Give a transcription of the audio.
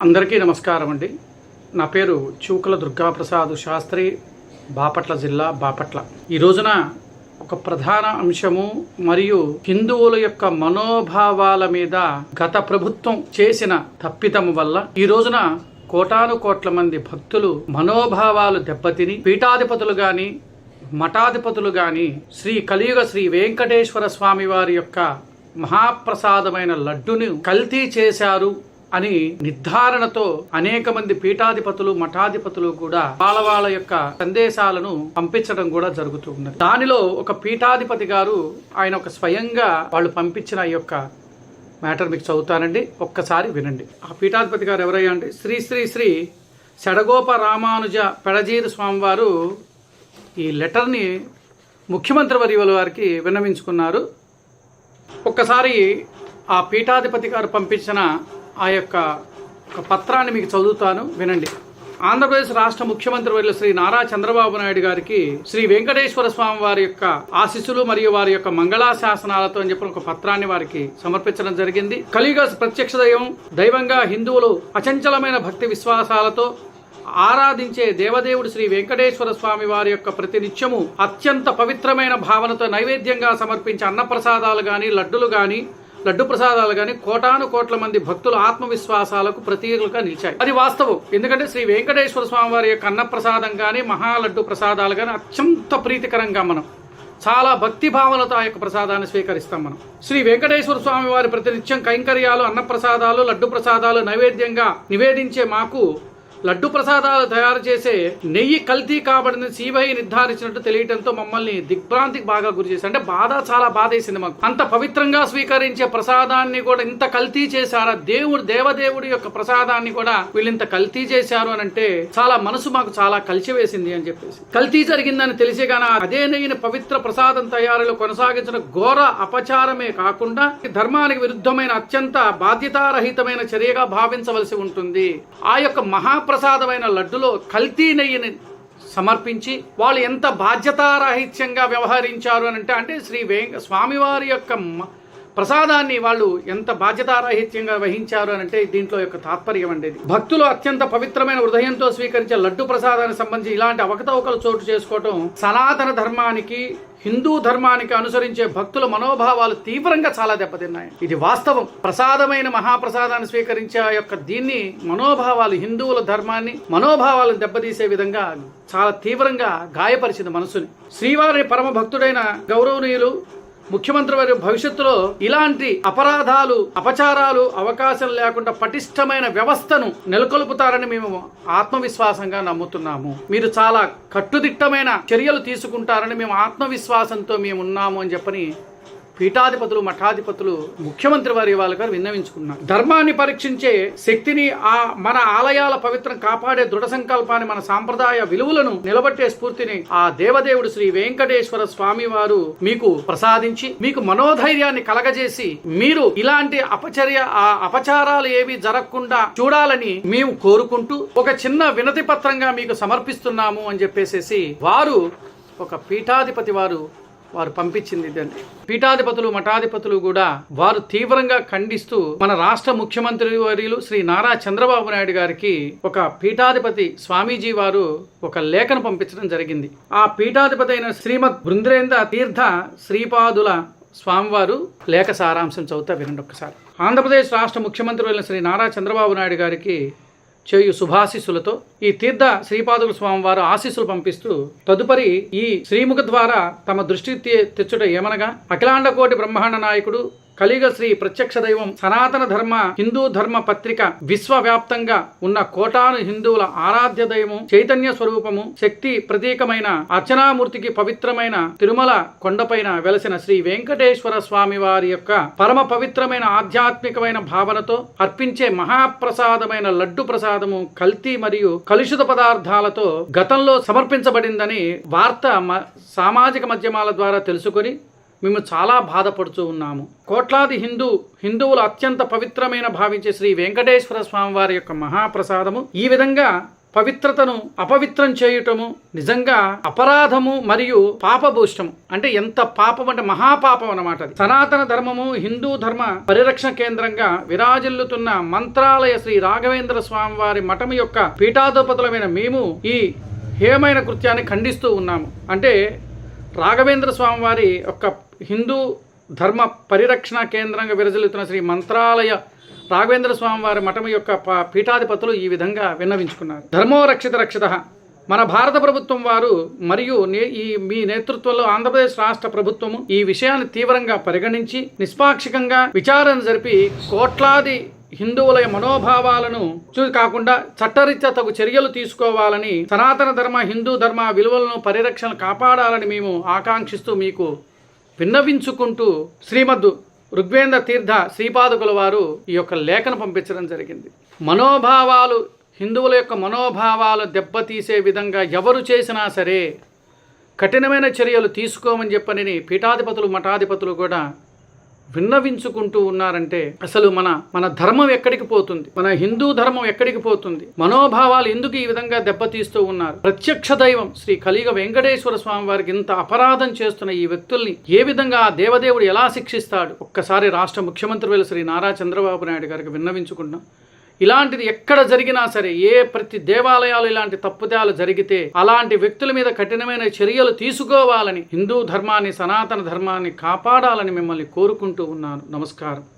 అందరికీ నమస్కారం అండి. నా పేరు చూకల దుర్గాప్రసాద్ శాస్త్రి, బాపట్ల జిల్లా, బాపట్ల. ఈ రోజున ఒక ప్రధాన అంశము మరియు హిందువుల యొక్క మనోభావాల మీద గత ప్రభుత్వం చేసిన తప్పిదము వల్ల ఈ రోజున కోటాను కోట్ల మంది భక్తులు మనోభావాలు దెబ్బతిని పీఠాధిపతులు గాని మఠాధిపతులు గాని శ్రీ కలియుగ శ్రీ వెంకటేశ్వర స్వామి వారి యొక్క మహాప్రసాదమైన లడ్డుని కల్తీ చేశారు అని నిర్ధారణతో అనేక మంది పీఠాధిపతులు మఠాధిపతులు కూడా వాళ్ళ యొక్క సందేశాలను పంపించడం కూడా జరుగుతూ ఉన్నది. దానిలో ఒక పీఠాధిపతి గారు ఆయన ఒక స్వయంగా వాళ్ళు పంపించిన ఈ యొక్క మ్యాటర్ మీకు చదువుతానండి, ఒక్కసారి వినండి. ఆ పీఠాధిపతి గారు ఎవరయ్యా అంటే శ్రీ శ్రీ శ్రీ షడగోప రామానుజ పెడజీరు స్వామివారు ఈ లెటర్ని ముఖ్యమంత్రి వర్యుల వారికి విన్నవించుకున్నారు. ఒక్కసారి ఆ పీఠాధిపతి గారు పంపించిన ఆ యొక్క పత్రాన్ని మీకు చదువుతాను, వినండి. ఆంధ్రప్రదేశ్ రాష్ట్ర ముఖ్యమంత్రి వర్యులు శ్రీ నారా చంద్రబాబు నాయుడు గారికి శ్రీ వెంకటేశ్వర స్వామి వారి యొక్క ఆశీస్సులు మరియు వారి యొక్క మంగళాశాసనాలతో అని చెప్పిన ఒక పత్రాన్ని వారికి సమర్పించడం జరిగింది. కలియుగ ప్రత్యక్ష దైవంగా హిందువులు అచంచలమైన భక్తి విశ్వాసాలతో ఆరాధించే దేవదేవుడు శ్రీ వెంకటేశ్వర స్వామి వారి యొక్క ప్రతినిత్యము అత్యంత పవిత్రమైన భావనతో నైవేద్యంగా సమర్పించే అన్నప్రసాదాలు గాని లడ్డు ప్రసాదాలు కానీ కోటాను కోట్ల మంది భక్తుల ఆత్మవిశ్వాసాలకు ప్రతీకలుగా నిలిచాయి. అది వాస్తవం. ఎందుకంటే శ్రీ వెంకటేశ్వర స్వామి వారి యొక్క అన్నప్రసాదం కానీ మహాలడ్డు ప్రసాదాలు కానీ అత్యంత ప్రీతికరంగా మనం చాలా భక్తి భావనతో ఆ యొక్క ప్రసాదాన్ని స్వీకరిస్తాం. మనం శ్రీ వెంకటేశ్వర స్వామి వారి ప్రతినిత్యం కైంకర్యాలు, అన్నప్రసాదాలు, లడ్డు ప్రసాదాలు నైవేద్యంగా నివేదించే మాకు లడ్డు ప్రసాదాలు తయారు చేసే నెయ్యి కల్తీ కాబడిన సిబిఐ నిర్ధారించినట్టు తెలియటంతో మమ్మల్ని దిగ్భ్రాంతికి బాగా గురి చేశారు. అంటే చాలా బాధ వేసింది మాకు. అంత పవిత్రంగా స్వీకరించే ప్రసాదాన్ని కూడా ఇంత కల్తీ చేశారా, దేవదేవుడి యొక్క ప్రసాదాన్ని కూడా వీళ్ళు ఇంత కల్తీ చేశారు అని అంటే చాలా మనసు మాకు చాలా కలిసివేసింది అని చెప్పేసి. కల్తీ జరిగిందని తెలిసే గాన అదే నెయ్యిని పవిత్ర ప్రసాదం తయారీలో కొనసాగించిన ఘోర అపచారమే కాకుండా ధర్మానికి విరుద్ధమైన అత్యంత బాధ్యతారహితమైన చర్యగా భావించవలసి ఉంటుంది. ఆ యొక్క మహాప్రసాదమైన లడ్డులో కల్తీ నెయ్యిని సమర్పించి వాళ్ళు ఎంత బాధ్యతారాహిత్యంగా వ్యవహరించారు అని అంటే శ్రీ స్వామివారి యొక్క ప్రసాదాన్ని వాళ్ళు ఎంత బాధ్యతారాహిత్యంగా వహించారు అని అంటే దీంట్లో యొక్క తాత్పర్యం అండి. భక్తులు అత్యంత పవిత్రమైన హృదయంతో స్వీకరించే లడ్డు ప్రసాదానికి సంబంధించి ఇలాంటి అవకతవకలు చోటు చేసుకోవటం సనాతన ధర్మానికి, హిందూ ధర్మానికి అనుసరించే భక్తుల మనోభావాలు తీవ్రంగా చాలా దెబ్బతిన్నాయి. ఇది వాస్తవం. ప్రసాదమైన మహాప్రసాదాన్ని స్వీకరించే యొక్క దీన్ని మనోభావాలు, హిందువుల ధర్మాన్ని మనోభావాలను దెబ్బతీసే విధంగా చాలా తీవ్రంగా గాయపరిచింది మనసుని. శ్రీవారి పరమ భక్తుడైన గౌరవనీయులు ముఖ్యమంత్రి వారి భవిష్యత్తులో ఇలాంటి అపరాధాలు, అపచారాలు అవకాశం లేకుండా పటిష్టమైన వ్యవస్థను నెలకొల్పుతారని మేము ఆత్మవిశ్వాసంగా నమ్ముతున్నాము. మీరు చాలా కట్టుదిట్టమైన చర్యలు తీసుకుంటారని మేము ఆత్మవిశ్వాసంతో మేము ఉన్నాము అని చెప్పని పీఠాధిపతులు మఠాధిపతులు ముఖ్యమంత్రి వారి గారు విన్నవించుకున్నారు. ధర్మాన్ని పరీక్షించే శక్తిని, మన ఆలయాల పవిత్రం కాపాడే దృఢ సంకల్పాన్ని, మన సాంప్రదాయ విలువలను నిలబట్టే స్ఫూర్తిని ఆ దేవదేవుడు శ్రీ వెంకటేశ్వర స్వామి వారు మీకు ప్రసాదించి మీకు మనోధైర్యాన్ని కలగజేసి మీరు ఇలాంటి అపచారాలు ఏవి జరగకుండా చూడాలని మేము కోరుకుంటూ ఒక చిన్న వినతి పత్రంగా మీకు సమర్పిస్తున్నాము అని చెప్పేసి వారు ఒక పీఠాధిపతి వారు పంపించింది ఇదండి. పీఠాధిపతులు మఠాధిపతులు కూడా వారు తీవ్రంగా ఖండిస్తూ మన రాష్ట్ర ముఖ్యమంత్రి వర్యులు శ్రీ నారా చంద్రబాబు నాయుడు గారికి ఒక పీఠాధిపతి స్వామీజీ వారు ఒక లేఖను పంపించడం జరిగింది. ఆ పీఠాధిపతి అయిన శ్రీమద్ బృంద్రేంద్ర తీర్థ శ్రీపాదుల స్వామివారు లేఖ సారాంశం చదువుతా, వినండి ఒకసారి. ఆంధ్రప్రదేశ్ రాష్ట్ర ముఖ్యమంత్రి వర్యులు శ్రీ నారా చంద్రబాబు నాయుడు గారికి చేయు శుభాశీస్సులతో ఈ తీర్థ శ్రీపాదుల స్వామి వారు ఆశీస్సులు పంపిస్తూ తదుపరి ఈ శ్రీముఖ ద్వారా తమ దృష్టికి తెచ్చుట ఏమనగా అఖిలాండ కోటి బ్రహ్మాండ నాయకుడు కలియుగ శ్రీ ప్రత్యక్ష దైవం సనాతన ధర్మ హిందూ ధర్మ పత్రిక విశ్వవ్యాప్తంగా ఉన్న కోటాను హిందువుల ఆరాధ్య దైవము, చైతన్య స్వరూపము, శక్తి ప్రతీకమైన అర్చనామూర్తికి పవిత్రమైన తిరుమల కొండపైన వెలసిన శ్రీ వెంకటేశ్వర స్వామి వారి యొక్క పరమ పవిత్రమైన ఆధ్యాత్మికమైన భావనతో అర్పించే మహాప్రసాదమైన లడ్డు ప్రసాదము కల్తీ మరియు కలుషిత పదార్థాలతో గతంలో సమర్పించబడిందని వార్త సామాజిక మాధ్యమాల ద్వారా తెలుసుకొని మేము చాలా బాధపడుతూ ఉన్నాము. కోట్లాది హిందువులు అత్యంత పవిత్రమైన భావించే శ్రీ వెంకటేశ్వర స్వామి వారి యొక్క మహాప్రసాదము ఈ విధంగా పవిత్రతను అపవిత్రం చేయటము నిజంగా అపరాధము మరియు పాపభూష్టము. అంటే ఎంత పాపం అంటే మహాపాపం అన్నమాట అది. సనాతన ధర్మము హిందూ ధర్మ పరిరక్షణ కేంద్రంగా విరాజిల్లుతున్న మంత్రాలయ శ్రీ రాఘవేంద్ర స్వామి వారి మఠం యొక్క పీఠాధిపతులమైన మేము ఈ హేమైన కృత్యాన్ని ఖండిస్తూ ఉన్నాము. అంటే రాఘవేంద్ర స్వామి వారి యొక్క హిందూ ధర్మ పరిరక్షణ కేంద్రంగా విరజిల్లుతున్న శ్రీ మంత్రాలయ రాఘవేంద్ర స్వామి వారి మఠం యొక్క పీఠాధిపతులు ఈ విధంగా విన్నవించుకున్నారు. ధర్మో రక్షిత రక్షితః. మన భారత ప్రభుత్వం వారు మరియు మీ నేతృత్వంలో ఆంధ్రప్రదేశ్ రాష్ట్ర ప్రభుత్వము ఈ విషయాన్ని తీవ్రంగా పరిగణించి నిష్పాక్షికంగా విచారణ జరిపి కోట్లాది హిందువుల మనోభావాలను కాకుండా చట్టరీత్యా తగు చర్యలు తీసుకోవాలని, సనాతన ధర్మ హిందూ ధర్మ విలువలను పరిరక్షణ కాపాడాలని మేము ఆకాంక్షిస్తూ మీకు విన్నవించుకుంటూ శ్రీమద్ ఋగ్వేంద్ర తీర్థ శ్రీపాదుకుల వారు ఈ యొక్క లేఖను పంపించడం జరిగింది. మనోభావాలు హిందువుల యొక్క మనోభావాలు దెబ్బతీసే విధంగా ఎవరు చేసినా సరే కఠినమైన చర్యలు తీసుకోమని చెప్పని పీఠాధిపతులు మఠాధిపతులు కూడా విన్నవించుకుంటూ ఉన్నారంటే అసలు మన ధర్మం ఎక్కడికి పోతుంది? మన హిందూ ధర్మం ఎక్కడికి పోతుంది? మనోభావాలు ఎందుకు ఈ విధంగా దెబ్బతీస్తూ ఉన్నారు? ప్రత్యక్ష దైవం శ్రీ కలియుగ వెంకటేశ్వర స్వామి వారికి ఇంత అపరాధం చేస్తున్న ఈ వ్యక్తుల్ని ఏ విధంగా ఆ దేవదేవుడు ఎలా శిక్షిస్తాడు? ఒక్కసారి రాష్ట్ర ముఖ్యమంత్రి శ్రీ నారా చంద్రబాబు నాయుడు గారికి విన్నవించుకుంటున్నాం. ఇలాంటిది ఎక్కడ జరిగినా సరే, ప్రతి దేవాలయాలు ఇలాంటి తప్పుదాలు జరిగితే అలాంటి వ్యక్తుల మీద కఠినమైన చర్యలు తీసుకోవాలని, హిందూ ధర్మాన్ని సనాతన ధర్మాన్ని కాపాడాలని మిమ్మల్ని కోరుకుంటూ ఉన్నాను. నమస్కారం.